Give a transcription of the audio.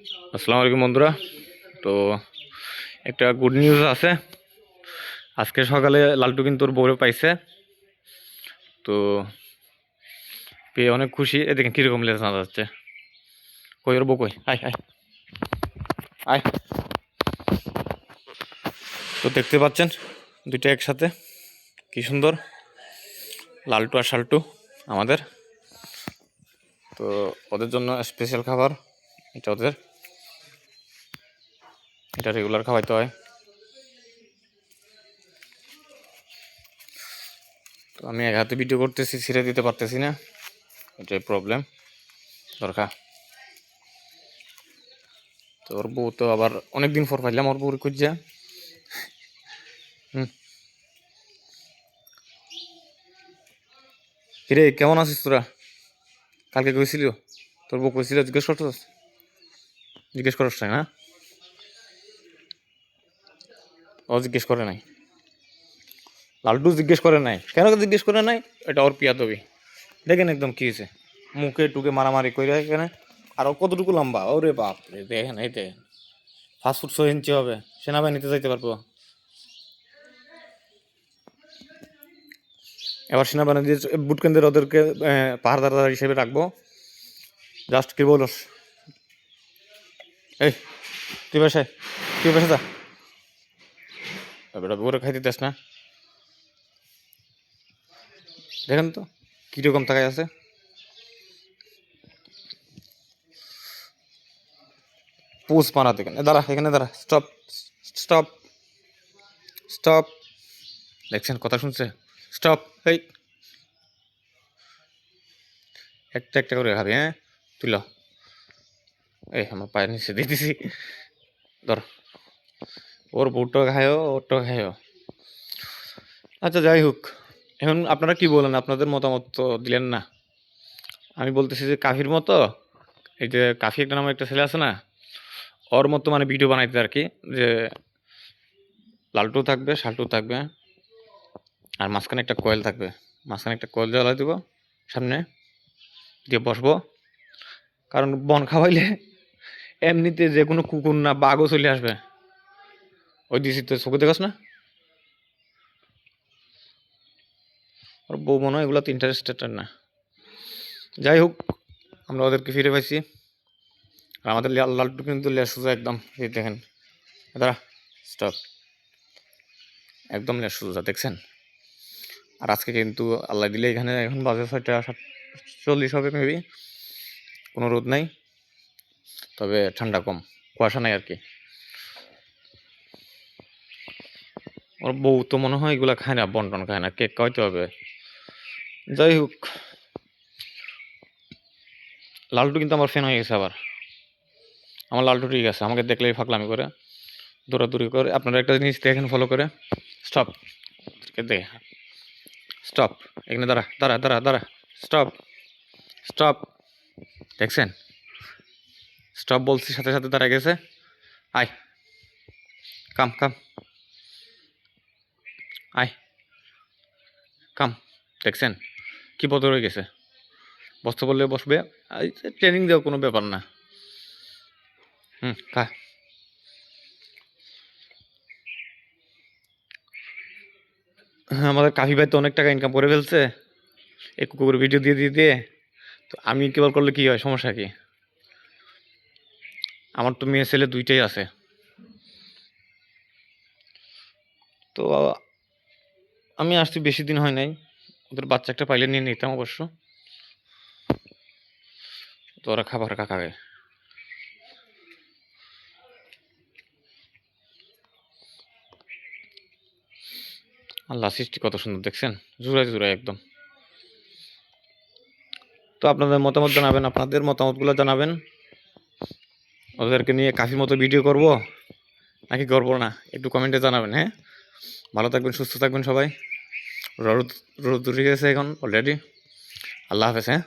আসসালামু আলাইকুম বন্ধুরা। তো একটা গুড নিউজ আছে। আজকে সকালে লালটু কিন্তু ওর বউরে পাইছে। তো পেয়ে অনেক খুশি। এদিকে কীরকম লেজ না যাচ্ছে। কই ওর বউ কই? আয় আয় আয়। তো দেখতে পাচ্ছেন দুইটা একসাথে, কি সুন্দর লালটু আর শালটু আমাদের। তো ওদের জন্য স্পেশাল খাবার এটা, ওদের এটা রেগুলার খাওয়াইতে হয়। তো আমি এক হাতে ভিডিও করতেছি, ছিঁড়ে দিতে পারতেছি না, এটাই প্রবলেম দরকার। তো ওর বউ তো আবার অনেকদিন পর পাইলাম ওর বউর খুঁজছে। কিরে কেমন আছিস তোরা? কালকে কইছিল তোর বউ কইছিল, জিজ্ঞেস করস না? ও জিজ্ঞেস করে নাই, লালটু জিজ্ঞেস করে নাই। কেন জিজ্ঞেস করে নাই? এটা ওর পিয়া তবি দেখেন একদম কি হয়েছে, মুখে টুকে মারামারি করে এখানে। আর ও কতটুকু লম্বা, ওরে বাপ রে! দেখেন এই দেখেন, 5 ফুট 6 ইঞ্চি হবে, সেনাবাহিনীতে যাইতে পারবো। এবার সেনাবাহিনী বুট কেন্দ্রে ওদেরকে পাহাড়দার হিসেবে রাখবো। জাস্ট কি বলস? এই তুই বাসায়, তুই বাসা যা, বেটা বউরে খাইতে দিস না। দেখেন তো কিরকম তাকাই আছে। পোজ বানাতে কেন? দাঁড়া এখানে দাঁড়া, স্টপ স্টপ স্টপ। দেখছেন কথা শুনছে? স্টপ। এই একটা একটা করে খাবি, হ্যাঁ? তুই ল, এই আমার পায়ের নিচে দিয়ে দিছি, ধর। ওর বউটাও খায়ও, ওরটাও খায়ও। আচ্ছা যাই হোক, এখন আপনারা কি বলেন? আপনাদের মতামত তো দিলেন না। আমি বলতেছি যে কাফির মতো, এই যে কাফি একটা নামে একটা ছেলে আছে না, ওর মতো মানে ভিডিও বানাইতে আর কি, যে লালটু থাকবে, শালটু থাকবে, আর মাঝখানে একটা কয়েল থাকবে। মাঝখানে একটা কয়েল জ্বালাই দেবো, সামনে দিয়ে বসবো। কারণ বন খাওয়াইলে এমনিতে যে কোনো কুকুর না বাঘও চলে আসবে। ওই দিছি তো, চোখে দেখাস না? আর বউ মনে হয় এগুলো তো ইন্টারেস্টেড না। যাই হোক, আমরা ওদেরকে ফিরে পাইছি। আর আমাদের লালটু কিন্তু লেজ সোজা একদম, এই দেখেন। দাঁড়া, স্টপ। একদম লেজ সোজা, দেখছেন? আর আজকে কিন্তু আল্লাহ দিলে এখানে এখন বাজে 6:40 হবে মেবি। কোনো রোদ নাই, তবে ঠান্ডা কম, কুয়াশা নাই আর কি। ওর বউ তো মনে হয় এগুলা খায় না, বন্টন খায় না, কেক খাওয়াইতে হবে। যাই হোক, লালটু কিন্তু আমার ফ্যান হয়ে গেছে আবার। আমার লালটু ঠিক আছে, আমাকে দেখলেই ফাঁকলামি করে, দৌড়াদৌড়ি করে। আপনারা একটা জিনিস দেখেন ফলো করে, স্টপ দেখে, স্টপ। এখানে দাঁড়া দাঁড়া দাঁড়া দাঁড়া, স্টপ স্টপ। দেখছেন? স্টপ বলছি, সাথে সাথে দাঁড়া গেছে। আয়, কাম কাম, আয়, কাম। দেখছেন কি বদল হয়ে গেছে? বসতে বললে বসবে। ট্রেনিং দেওয়া কোনো ব্যাপার না। খা। আমাদের কাফি ভাই তো অনেক টাকা ইনকাম করে ফেলছে এই কুকুর ভিডিও দিয়ে দিয়ে দিয়ে। তো আমি কেবল করলে কি হয়, সমস্যা কি? আমার তো মেয়ে ছেলে দুইটাই আছে। তো আমি আসছি বেশি দিন হয় নাই, ওদের বাচ্চা একটা পাইলে নিয়ে নিতাম অবশ্য। তো ওরা খাবার খাবে। আল্লাহ সৃষ্টি কত সুন্দর, দেখছেন? জোড়ায় জোড়ায় একদম। তো আপনাদের মতামত জানাবেন, আপনাদের মতামতগুলো জানাবেন। ওদেরকে নিয়ে কাফির মতো ভিডিও করব নাকি করবো না, একটু কমেন্টে জানাবেন, হ্যাঁ? ভালো থাকবেন, সুস্থ থাকবেন সবাই। রোদ রোদ উঠে গেছে এখন অলরেডি। আল্লাহ হাফেজ, হ্যাঁ?